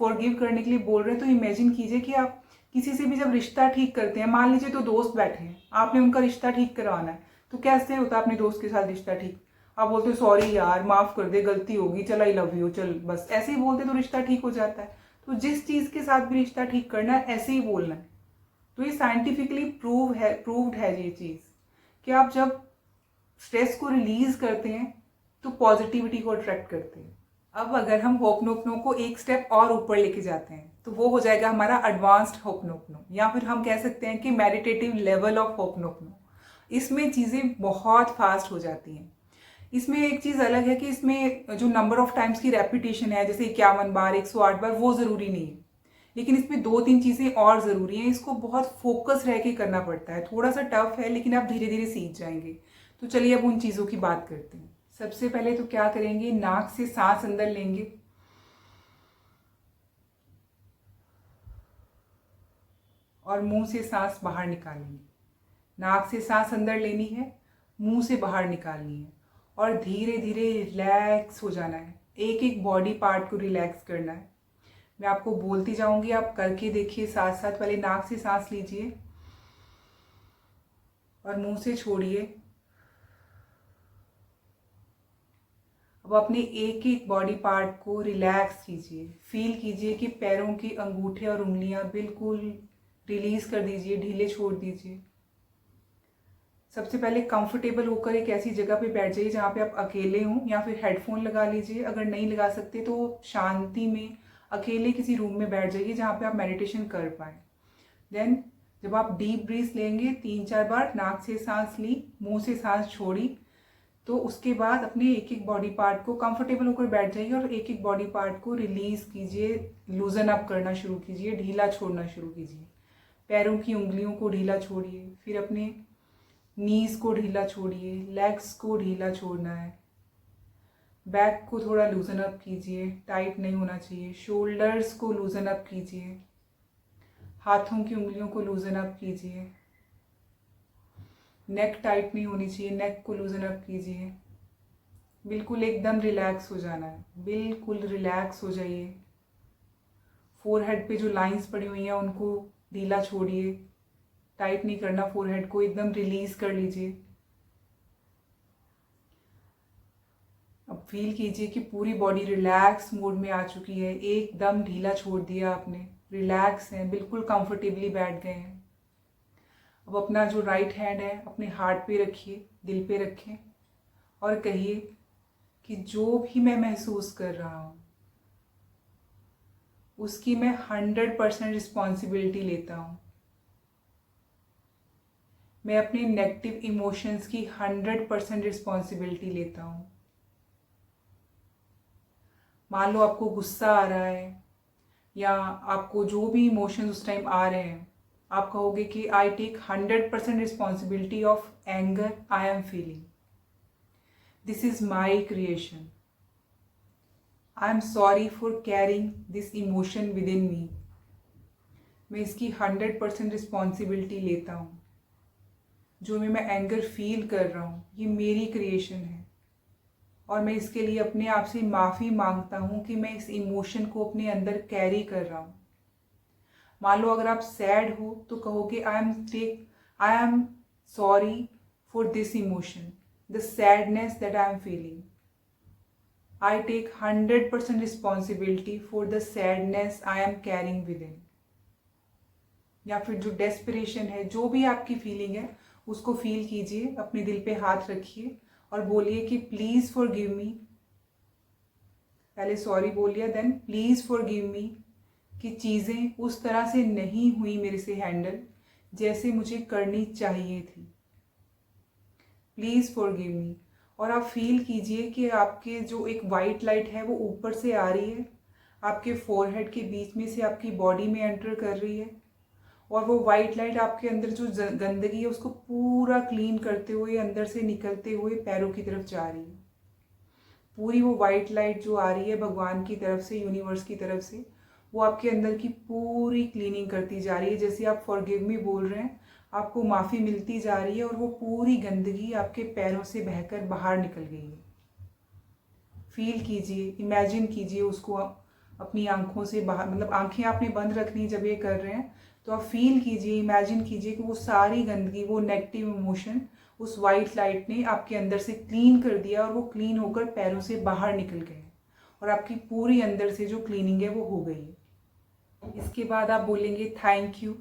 फॉरगिव करने के लिए बोल रहे हैं तो इमेजिन कीजिए कि आप किसी से भी जब रिश्ता ठीक करते हैं, मान लीजिए तो दोस्त बैठे हैं, आपने उनका रिश्ता ठीक करवाना है, तो कैसे होता है अपने दोस्त के साथ रिश्ता ठीक? आप बोलते हो सॉरी यार, माफ कर दे, गलती होगी, चल आई लव यू, चल, बस ऐसे ही बोलते तो रिश्ता ठीक हो जाता है। तो जिस चीज के साथ भी रिश्ता ठीक करना है ऐसे ही बोलना है। तो ये साइंटिफिकली प्रूव्ड है ये चीज़ कि आप जब स्ट्रेस को रिलीज करते हैं तो पॉजिटिविटी को अट्रैक्ट करते हैं। अब अगर हम होपनोपनो को एक स्टेप और ऊपर लेके जाते हैं तो वो हो जाएगा हमारा एडवांस्ड होपनोपनो, या फिर हम कह सकते हैं कि मेडिटेटिव लेवल ऑफ होपनोपनो। इसमें चीज़ें बहुत फास्ट हो जाती हैं। इसमें एक चीज़ अलग है कि इसमें जो नंबर ऑफ टाइम्स की रेपिटेशन है, जैसे 51 बार, 108 बार, वो ज़रूरी नहीं है। लेकिन इसमें 2-3 चीज़ें और ज़रूरी हैं। इसको बहुत फोकस रह के करना पड़ता है, थोड़ा सा टफ है, लेकिन आप धीरे धीरे सीख जाएंगे। तो चलिए अब उन चीज़ों की बात करते हैं। सबसे पहले तो क्या करेंगे, नाक से सांस अंदर लेंगे और मुंह से सांस बाहर निकालेंगे। नाक से सांस अंदर लेनी है, मुंह से बाहर निकालनी है और धीरे धीरे रिलैक्स हो जाना है। एक एक बॉडी पार्ट को रिलैक्स करना है। मैं आपको बोलती जाऊंगी, आप करके देखिए साथ साथ। पहले नाक से सांस लीजिए और मुंह से छोड़िए। अब अपने एक एक बॉडी पार्ट को रिलैक्स कीजिए। फील कीजिए कि पैरों के अंगूठे और उंगलियां बिल्कुल रिलीज कर दीजिए, ढीले छोड़ दीजिए। सबसे पहले कंफर्टेबल होकर एक ऐसी जगह पे बैठ जाइए जहाँ पे आप अकेले हों, या फिर हेडफोन लगा लीजिए। अगर नहीं लगा सकते तो शांति में अकेले किसी रूम में बैठ जाइए जहाँ पे आप मेडिटेशन कर पाए। देन जब आप डीप ब्रीथ लेंगे 3-4 बार, नाक से सांस ली, मुंह से सांस छोड़ी, तो उसके बाद अपने एक एक बॉडी पार्ट को कंफर्टेबल होकर बैठ जाइए और एक एक बॉडी पार्ट को रिलीज कीजिए, लूजन अप करना शुरू कीजिए, ढीला छोड़ना शुरू कीजिए। पैरों की उंगलियों को ढीला छोड़िए, फिर अपने नीज को ढीला छोड़िए, लेग्स को ढीला छोड़ना है। बैक को थोड़ा लूजन अप कीजिए, टाइट नहीं होना चाहिए। शोल्डर्स को लूजन अप कीजिए, हाथों की उंगलियों को लूजन अप कीजिए। नेक टाइट नहीं होनी चाहिए, नेक को लूजन अप कीजिए। बिल्कुल एकदम रिलैक्स हो जाना है, बिल्कुल रिलैक्स हो जाइए। फोरहेड पे जो लाइंस पड़ी हुई हैं उनको ढीला छोड़िए, टाइट नहीं करना फोरहेड को, एकदम रिलीज कर लीजिए। अब फील कीजिए कि पूरी बॉडी रिलैक्स मोड में आ चुकी है, एकदम ढीला छोड़ दिया आपने, रिलैक्स हैं, बिल्कुल कंफर्टेबली बैठ गए हैं। अब अपना जो राइट हैंड है अपने हार्ट पे रखिए, दिल पे रखें और कहिए कि जो भी मैं महसूस कर रहा हूँ उसकी मैं 100% रिस्पॉन्सिबिलिटी लेता हूँ। मैं अपने नेगेटिव इमोशंस की 100% रिस्पॉन्सिबिलिटी लेता हूँ। मान लो आपको गुस्सा आ रहा है या आपको जो भी इमोशंस उस टाइम आ रहे हैं, आप कहोगे कि I take 100% responsibility of anger I am feeling. This is my creation. I am sorry for carrying this emotion within me. मैं इसकी 100% रिस्पॉन्सिबिलिटी लेता हूँ। जो मैं एंगर फील कर रहा हूँ ये मेरी क्रिएशन है और मैं इसके लिए अपने आप से माफ़ी मांगता हूँ कि मैं इस इमोशन को अपने अंदर कैरी कर रहा हूँ। मान लो अगर आप सैड हो तो कहोगे I am sorry for this emotion, the sadness that I am feeling. I take 100% responsibility for the sadness I am carrying within. या फिर जो डेस्परेशन है, जो भी आपकी फीलिंग है उसको फील कीजिए, अपने दिल पे हाथ रखिए और बोलिए कि प्लीज फॉरगिव मी। पहले सॉरी बोलिए, देन प्लीज फॉरगिव मी कि चीज़ें उस तरह से नहीं हुई मेरे से हैंडल जैसे मुझे करनी चाहिए थी। प्लीज फॉरगिव मी। और आप फील कीजिए कि आपके जो एक वाइट लाइट है वो ऊपर से आ रही है, आपके फोरहेड के बीच में से आपकी बॉडी में एंटर कर रही है और वो वाइट लाइट आपके अंदर जो गंदगी है उसको पूरा क्लीन करते हुए अंदर से निकलते हुए पैरों की तरफ जा रही है। पूरी वो वाइट लाइट जो आ रही है भगवान की तरफ से, यूनिवर्स की तरफ से, वो आपके अंदर की पूरी क्लीनिंग करती जा रही है। जैसे आप फॉरगिव मी बोल रहे हैं, आपको माफ़ी मिलती जा रही है और वो पूरी गंदगी आपके पैरों से बहकर बाहर निकल गई है। फील कीजिए, इमेजिन कीजिए उसको अपनी आंखों से बाहर, मतलब आंखें आपने बंद रखनी जब ये कर रहे हैं तो आप फील कीजिए, इमेजिन कीजिए कि वो सारी गंदगी, वो नेगेटिव इमोशन उस वाइट लाइट ने आपके अंदर से क्लीन कर दिया और वो क्लीन होकर पैरों से बाहर निकल गए और आपकी पूरी अंदर से जो क्लीनिंग है वो हो गई है। इसके बाद आप बोलेंगे थैंक यू।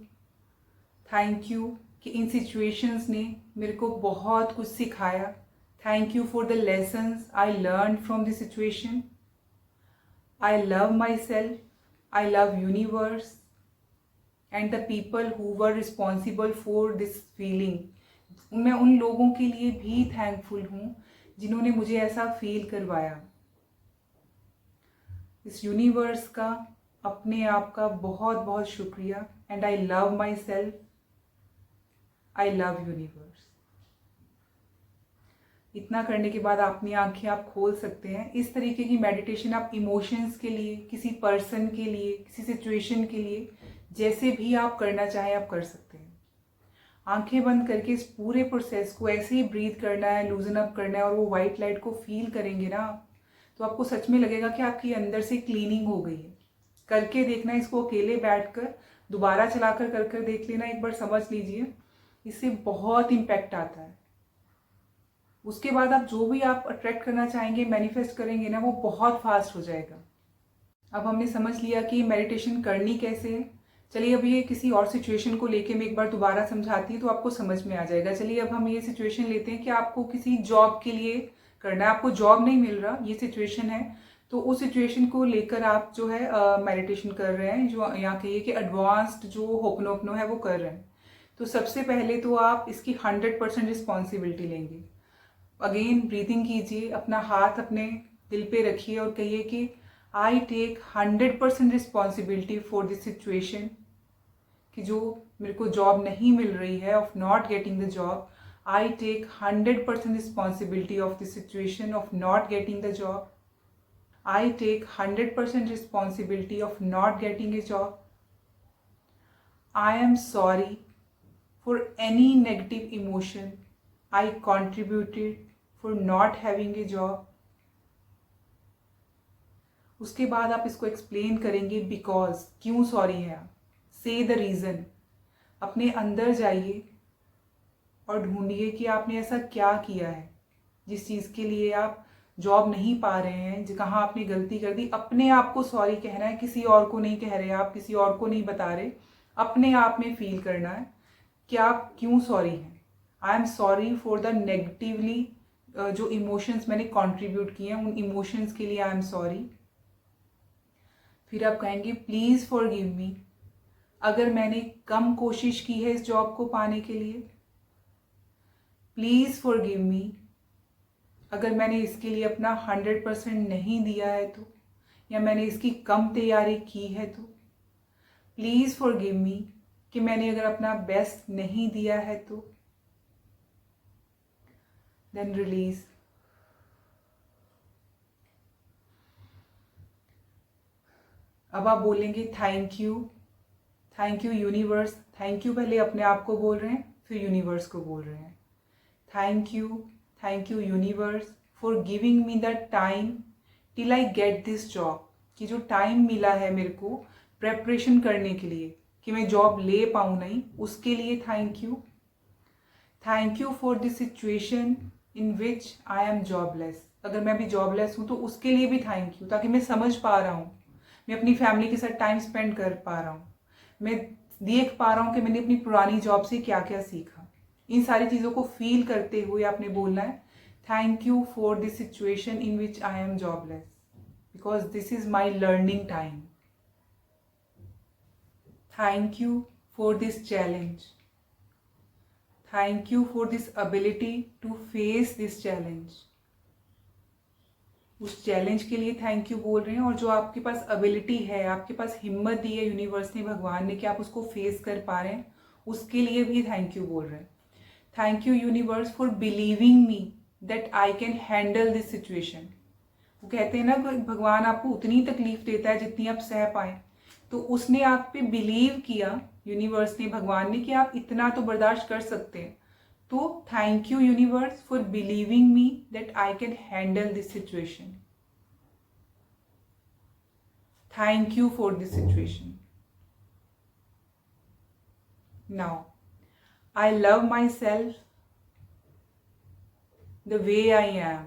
थैंक यू कि इन सिचुएशंस ने मेरे को बहुत कुछ सिखाया. Thank you for the lessons I learn from the situation. I love my self. I love universe and the people who were responsible for this feeling. मैं उन लोगों के लिए भी थैंकफुल हूँ जिन्होंने मुझे ऐसा फील करवाया. इस यूनिवर्स का, अपने आप का बहुत बहुत शुक्रिया. And I love my self. I love universe. इतना करने के बाद अपनी आंखें आप खोल सकते हैं. इस तरीके की मेडिटेशन आप इमोशंस के लिए, किसी पर्सन के लिए, किसी सिचुएशन के लिए, जैसे भी आप करना चाहें आप कर सकते हैं. आंखें बंद करके इस पूरे प्रोसेस को ऐसे ही ब्रीथ करना है, लूजन अप करना है, और वो वाइट लाइट को फील करेंगे ना तो आपको सच में लगेगा कि आपकी अंदर से क्लीनिंग हो गई है. करके देखना इसको अकेले बैठकर, दोबारा चलाकर कर देख लेना, एक बार समझ लीजिए. इससे बहुत इम्पैक्ट आता है. उसके बाद आप जो भी आप अट्रैक्ट करना चाहेंगे, मैनिफेस्ट करेंगे ना, वो बहुत फास्ट हो जाएगा. अब हमने समझ लिया कि मेडिटेशन करनी कैसे है. चलिए अब ये किसी और सिचुएशन को लेके मैं एक बार दोबारा समझाती हूँ तो आपको समझ में आ जाएगा. चलिए अब हम ये सिचुएशन लेते हैं कि आपको किसी जॉब के लिए करना है, आपको जॉब नहीं मिल रहा, ये सिचुएशन है. तो उस सिचुएशन को लेकर आप जो है मेडिटेशन कर रहे हैं, जो यहाँ कहिए कि एडवांस्ड जो होपनोपनो है वो कर रहे हैं. तो सबसे पहले तो आप इसकी 100% रिस्पॉन्सिबिलिटी लेंगे. अगेन ब्रीथिंग कीजिए, अपना हाथ अपने दिल पे रखिए और कहिए कि I take 100% responsibility for this situation. कि जो मेरे को जॉब नहीं मिल रही है, of not getting the job, I take 100% responsibility of the situation of not getting the job. I take 100% responsibility of not getting a job. I am sorry for any negative emotion I contributed for not having a job. उसके बाद आप इसको explain करेंगे because, क्यों sorry है आप. से the reason. अपने अंदर जाइए और ढूंढिए कि आपने ऐसा क्या किया है जिस चीज़ के लिए आप जॉब नहीं पा रहे हैं, कहाँ आपने गलती कर दी. अपने आप को सॉरी कहना है, किसी और को नहीं कह रहे, आप किसी और को नहीं बता रहे. अपने आप में फील करना है कि आप क्यों सॉरी हैं. आई am sorry for the negatively जो इमोशंस मैंने कंट्रीब्यूट किए हैं, उन इमोशंस के लिए आई एम सॉरी. फिर आप कहेंगे प्लीज़ फॉरगिव मी, अगर मैंने कम कोशिश की है इस जॉब को पाने के लिए. प्लीज़ फॉरगिव मी, अगर मैंने इसके लिए अपना 100% नहीं दिया है तो, या मैंने इसकी कम तैयारी की है तो. प्लीज़ फॉरगिव मी, कि मैंने अगर अपना बेस्ट नहीं दिया है तो. Then release. अब आप बोलेंगे thank you. Thank you universe. Thank you पहले अपने आप को बोल रहे हैं, फिर यूनिवर्स को बोल रहे हैं. Thank you universe for giving me the time till I get this job. कि जो टाइम मिला है मेरे को प्रेपरेशन करने के लिए कि मैं जॉब ले पाऊँ नहीं, उसके लिए thank you. Thank you for this situation in which I am jobless. अगर मैं अभी जॉबलेस हूँ तो उसके लिए भी थैंक यू, ताकि मैं समझ पा रहा हूँ, मैं अपनी फैमिली के साथ टाइम स्पेंड कर पा रहा हूँ, मैं देख पा रहा हूँ कि मैंने अपनी पुरानी जॉब से क्या क्या सीखा. इन सारी चीज़ों को फील करते हुए आपने बोलना है thank you for this situation in which I am jobless, because this is my learning time. Thank you for this challenge. Thank you for this ability to face this challenge. उस challenge के लिए thank you बोल रहे हैं, और जो आपके पास ability है, आपके पास हिम्मत दी है यूनिवर्स ने, भगवान ने, कि आप उसको फेस कर पा रहे हैं, उसके लिए भी थैंक यू बोल रहे हैं. Thank you universe for believing me that I can handle this situation. वो कहते हैं ना कि भगवान आपको उतनी तकलीफ देता है जितनी आप सह पाए. तो उसने आप पे बिलीव किया, यूनिवर्स ने, भगवान ने, कि आप इतना तो बर्दाश्त कर सकते हैं. तो thank you universe for believing me that I can handle this situation. Thank you for this situation. Now I love myself the way I am.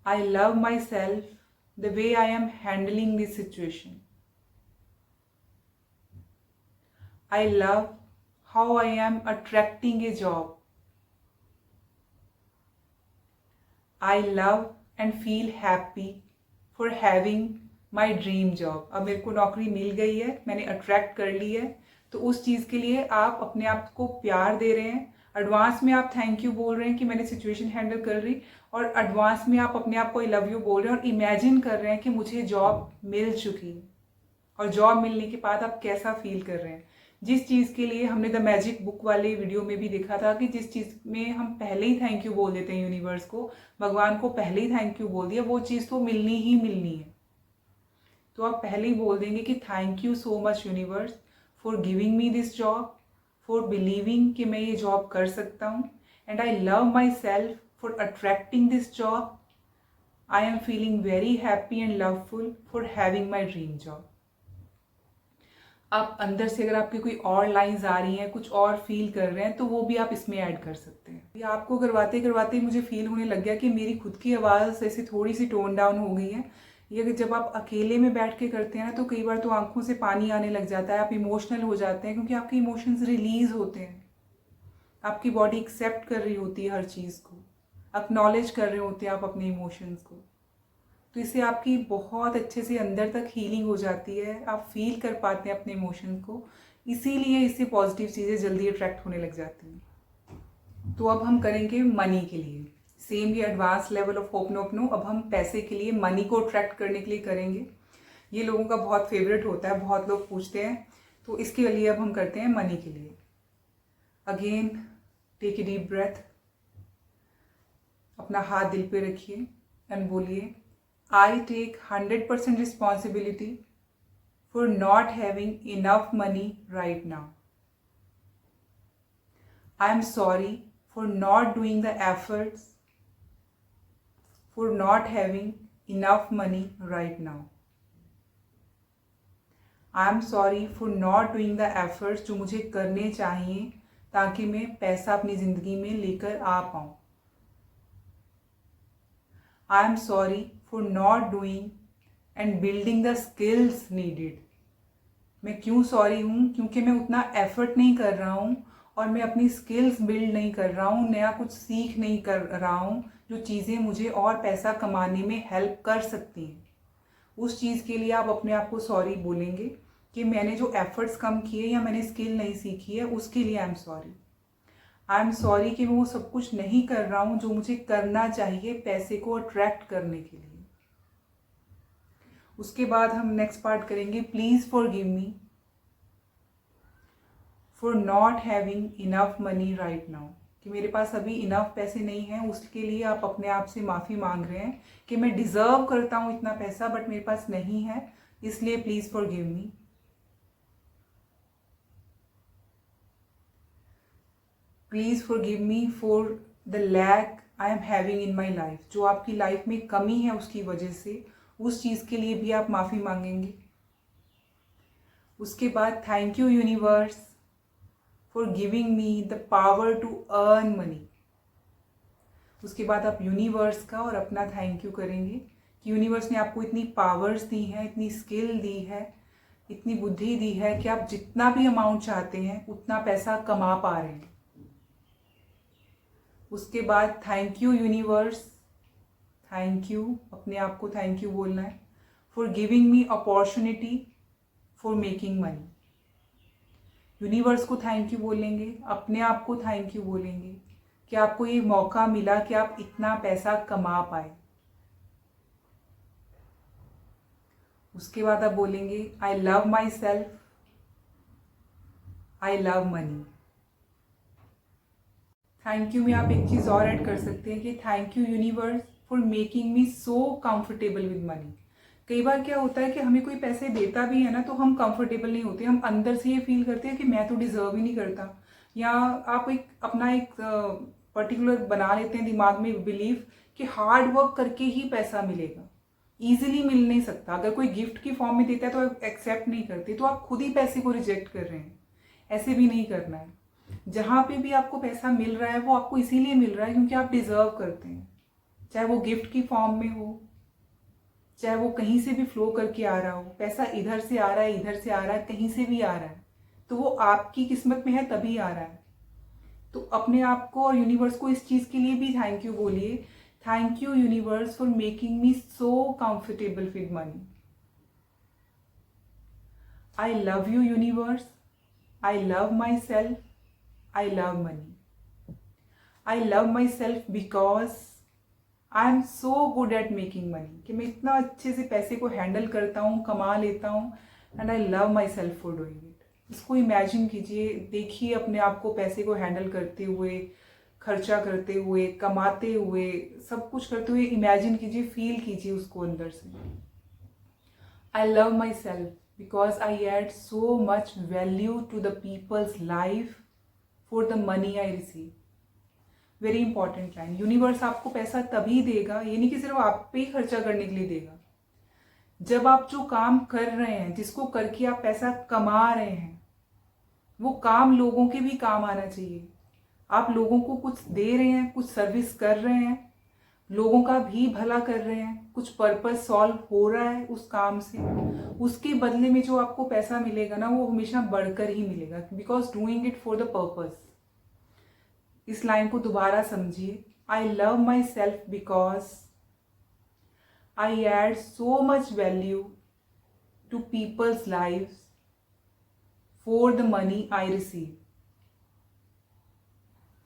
I love myself the way I am handling this situation. I love how I am attracting a job. I love and feel happy for having my dream job. अब मेरे को नौकरी मिल गई है, मैंने attract कर ली है, तो उस चीज़ के लिए आप अपने आप को प्यार दे रहे हैं। एडवांस में आप थैंक यू बोल रहे हैं कि मैंने सिचुएशन हैंडल कर रही, और एडवांस में आप अपने आप को आई लव यू बोल रहे हैं और इमेजिन कर रहे हैं कि मुझे जॉब मिल चुकी है, और जॉब मिलने के बाद आप कैसा फील कर रहे हैं। जिस चीज़ के लिए हमने द मैजिक बुक वाले वीडियो में भी देखा था कि जिस चीज़ में हम पहले ही थैंक यू बोल देते हैं यूनिवर्स को, भगवान को पहले ही थैंक यू बोल दिया, वो चीज़ तो मिलनी ही मिलनी है। तो आप पहले ही बोल देंगे कि thank you so much universe for giving me this job, for believing कि मैं ये जॉब कर सकता हूँ, and I love my self for attracting this job. I am feeling very happy and loveful for having my dream job. आप अंदर से अगर आपकी कोई और लाइंस आ रही हैं, कुछ और फील कर रहे हैं, तो वो भी आप इसमें ऐड कर सकते हैं। ये आपको करवाते करवाते मुझे फील होने लग गया कि मेरी खुद की आवाज़ ऐसे थोड़ी सी टोन डाउन हो गई है। ये जब आप अकेले में बैठ के करते हैं ना, तो कई बार तो आंखों से पानी आने लग जाता है, आप इमोशनल हो जाते हैं, क्योंकि आपके इमोशंस रिलीज होते हैं। आपकी बॉडी एक्सेप्ट कर रही होती है हर चीज़ को, एक्नॉलेज कर रहे होते हैं आप अपने इमोशंस को। तो इससे आपकी बहुत अच्छे से अंदर तक हीलिंग हो जाती है, आप फील कर पाते हैं अपने इमोशन को, इसीलिए इससे पॉजिटिव चीज़ें जल्दी अट्रैक्ट होने लग जाती हैं। तो अब हम करेंगे मनी के लिए सेम ये एडवांस लेवल ऑफ होपनोपनो। अब हम पैसे के लिए, मनी को अट्रैक्ट करने के लिए करेंगे। ये लोगों का बहुत फेवरेट होता है, बहुत लोग पूछते हैं, तो इसके लिए अब हम करते हैं मनी के लिए। Again take a deep breath, अपना हाथ दिल पे रखिए एंड बोलिए, I take 100% responsibility for not having enough money right now. I am sorry for not doing the efforts for not having enough money right now. I am sorry for not doing the efforts जो मुझे करने चाहिए ताकि मैं पैसा अपनी ज़िंदगी में लेकर आ पाऊँ। I am sorry for not doing and building the skills needed. मैं क्यों सॉरी हूँ? क्योंकि मैं उतना एफर्ट नहीं कर रहा हूँ और मैं अपनी स्किल्स बिल्ड नहीं कर रहा हूँ, नया कुछ सीख नहीं कर रहा हूँ जो चीज़ें मुझे और पैसा कमाने में हेल्प कर सकती हैं। उस चीज़ के लिए आप अपने आप को सॉरी बोलेंगे कि मैंने जो एफर्ट्स कम किए या मैंने स्किल नहीं सीखी है, उसके लिए आई am sorry. I am sorry कि मैं वो सब कुछ नहीं कर रहा हूँ जो मुझे करना चाहिए पैसे को अट्रैक्ट करने के लिए। उसके बाद हम नेक्स्ट पार्ट करेंगे, please forgive me for not having enough money right now, कि मेरे पास अभी इनफ पैसे नहीं हैं। उसके लिए आप अपने आप से माफ़ी मांग रहे हैं कि मैं डिज़र्व करता हूँ इतना पैसा, बट मेरे पास नहीं है, इसलिए please forgive me. Please forgive me for the lack I am having in my life, जो आपकी लाइफ में कमी है उसकी वजह से, उस चीज़ के लिए भी आप माफ़ी मांगेंगे। उसके बाद thank you universe for giving me the power to earn money. उसके बाद आप यूनिवर्स का और अपना थैंक यू करेंगे कि यूनिवर्स ने आपको इतनी पावर्स दी हैं, इतनी स्किल दी है, इतनी बुद्धि दी है कि आप जितना भी अमाउंट चाहते हैं उतना पैसा कमा पा रहे हैं। उसके बाद thank you universe, thank you, अपने आप को थैंक यू बोलना है, for giving me opportunity for making money. Universe को थैंक यू बोलेंगे, अपने आप को थैंक यू बोलेंगे कि आपको ये मौका मिला कि आप इतना पैसा कमा पाए। उसके बाद आप बोलेंगे, आई love my self, I love money. Thank you में आप एक चीज़ और ऐड कर सकते हैं कि thank you universe for making me so comfortable with money. कई बार क्या होता है कि हमें कोई पैसे देता भी है ना, तो हम कंफर्टेबल नहीं होते, हम अंदर से ये फील करते हैं कि मैं तो डिज़र्व ही नहीं करता। या आप एक अपना एक पर्टिकुलर बना लेते हैं दिमाग में बिलीफ कि हार्ड वर्क करके ही पैसा मिलेगा, ईजिली मिल नहीं सकता। अगर कोई गिफ्ट की फॉर्म में देता है तो आप एक्सेप्ट नहीं करते, तो आप खुद ही पैसे को रिजेक्ट कर रहे हैं। ऐसे भी नहीं करना है। जहाँ पे भी आपको पैसा मिल रहा है वो आपको इसीलिए मिल रहा है क्योंकि आप डिज़र्व करते हैं, चाहे वो गिफ्ट की फॉर्म में हो, चाहे वो कहीं से भी फ्लो करके आ रहा हो। पैसा इधर से आ रहा है, इधर से आ रहा है, कहीं से भी आ रहा है, तो वो आपकी किस्मत में है तभी आ रहा है। तो अपने आप को और यूनिवर्स को इस चीज़ के लिए भी थैंक यू बोलिए। Thank you universe for making me so comfortable with money. I love you universe, I love my self, I love money. I love myself because I am so good at making money, कि मैं इतना अच्छे से पैसे को handle करता हूँ, कमा लेता हूँ, and I love my self for doing it. इसको इमेजिन कीजिए, देखिए अपने आप को पैसे को हैंडल करते हुए, खर्चा करते हुए, कमाते हुए, सब कुछ करते हुए इमेजिन कीजिए, फील कीजिए उसको अंदर से। I love myself because I add so much value to the people's life for the money I receive. Very important line. Universe आपको पैसा तभी देगा, ये नहीं कि सिर्फ आप पे ही खर्चा करने के लिए देगा। जब आप जो काम कर रहे हैं, जिसको करके आप पैसा कमा रहे हैं, वो काम लोगों के भी काम आना चाहिए। आप लोगों को कुछ दे रहे हैं, कुछ सर्विस कर रहे हैं, लोगों का भी भला कर रहे हैं, कुछ पर्पस सॉल्व हो रहा है उस काम से, उसके बदले में जो आपको पैसा मिलेगा ना, वो हमेशा बढ़कर ही मिलेगा, because doing it for the purpose. इस लाइन को दोबारा समझिए। I love myself because I add so much value to people's lives for the money I receive.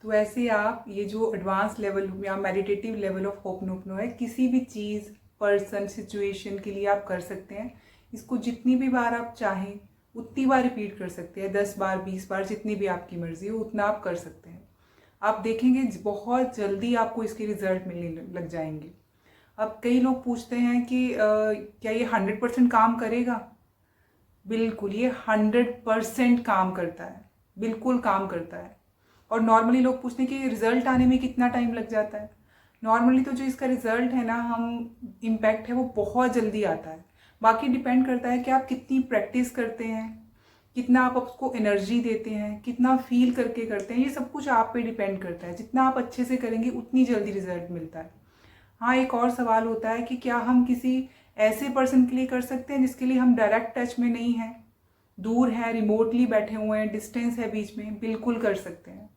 तो ऐसे आप ये जो एडवांस लेवल या मेडिटेटिव लेवल ऑफ होपनोपनो है, किसी भी चीज़, पर्सन, सिचुएशन के लिए आप कर सकते हैं। इसको जितनी भी बार आप चाहें उतनी बार रिपीट कर सकते हैं, 10 बार, 20 बार, जितनी भी आपकी मर्जी हो उतना आप कर सकते हैं। आप देखेंगे बहुत जल्दी आपको इसके रिजल्ट मिलने लग जाएंगे। अब कई लोग पूछते हैं कि क्या ये 100% काम करेगा? बिल्कुल, ये 100% काम करता है, बिल्कुल काम करता है। और नॉर्मली लोग पूछते हैं कि रिजल्ट आने में कितना टाइम लग जाता है। नॉर्मली तो जो इसका रिजल्ट है ना, हम इम्पैक्ट है वो बहुत जल्दी आता है। बाकी डिपेंड करता है कि आप कितनी प्रैक्टिस करते हैं, कितना आप उसको एनर्जी देते हैं, कितना फील करके करते हैं, ये सब कुछ आप पे डिपेंड करता है। जितना आप अच्छे से करेंगे उतनी जल्दी रिजल्ट मिलता है। हाँ, एक और सवाल होता है कि क्या हम किसी ऐसे पर्सन के लिए कर सकते हैं जिसके लिए हम डायरेक्ट टच में नहीं हैं, दूर हैं, रिमोटली बैठे हुए हैं, डिस्टेंस है बीच में? बिल्कुल कर सकते हैं।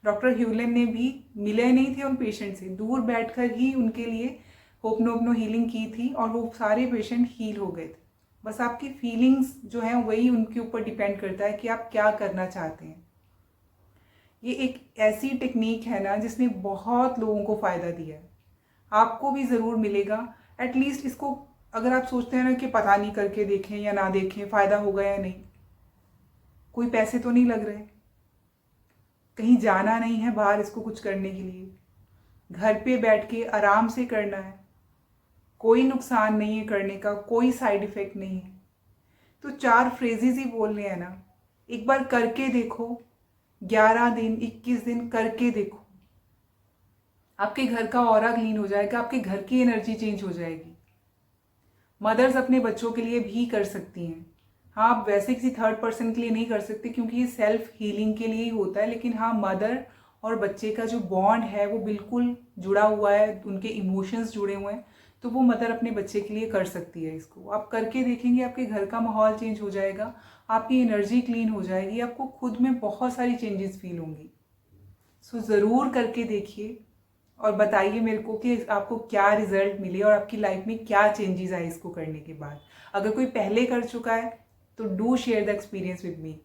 डॉक्टर ह्यूलन ने भी मिले नहीं थे उन पेशेंट से, दूर बैठकर ही उनके लिए होपनोपनो हीलिंग की थी और वो सारे पेशेंट हील हो गए थे। बस आपकी फीलिंग्स जो हैं वही उनके ऊपर डिपेंड करता है कि आप क्या करना चाहते हैं। ये एक ऐसी टेक्निक है ना जिसने बहुत लोगों को फ़ायदा दिया है, आपको भी ज़रूर मिलेगा। एटलीस्ट इसको अगर आप सोचते हैं ना कि पता नहीं, करके देखें या ना देखें, फ़ायदा होगा या नहीं, कोई पैसे तो नहीं लग रहे, कहीं जाना नहीं है बाहर इसको कुछ करने के लिए, घर पे बैठ के आराम से करना है, कोई नुकसान नहीं है करने का, कोई साइड इफ़ेक्ट नहीं है। तो 4 फ्रेजेस ही बोलने हैं ना, एक बार करके देखो, 11 दिन, 21 दिन करके देखो, आपके घर का ऑरा क्लीन हो जाएगा, आपके घर की एनर्जी चेंज हो जाएगी। मदर्स अपने बच्चों के लिए भी कर सकती हैं। हाँ, आप वैसे किसी थर्ड पर्सन के लिए नहीं कर सकते क्योंकि ये सेल्फ हीलिंग के लिए ही होता है, लेकिन हाँ, मदर और बच्चे का जो बॉन्ड है वो बिल्कुल जुड़ा हुआ है, उनके इमोशंस जुड़े हुए हैं, तो वो मदर अपने बच्चे के लिए कर सकती है। इसको आप करके देखेंगे, आपके घर का माहौल चेंज हो जाएगा, आपकी एनर्जी क्लीन हो जाएगी, आपको खुद में बहुत सारी चेंजेस फील होंगी। सो ज़रूर करके देखिए और बताइए मेरे को कि आपको क्या रिजल्ट मिले और आपकी लाइफ में क्या चेंजेस आए इसको करने के बाद। अगर कोई पहले कर चुका है तो do share the experience with me.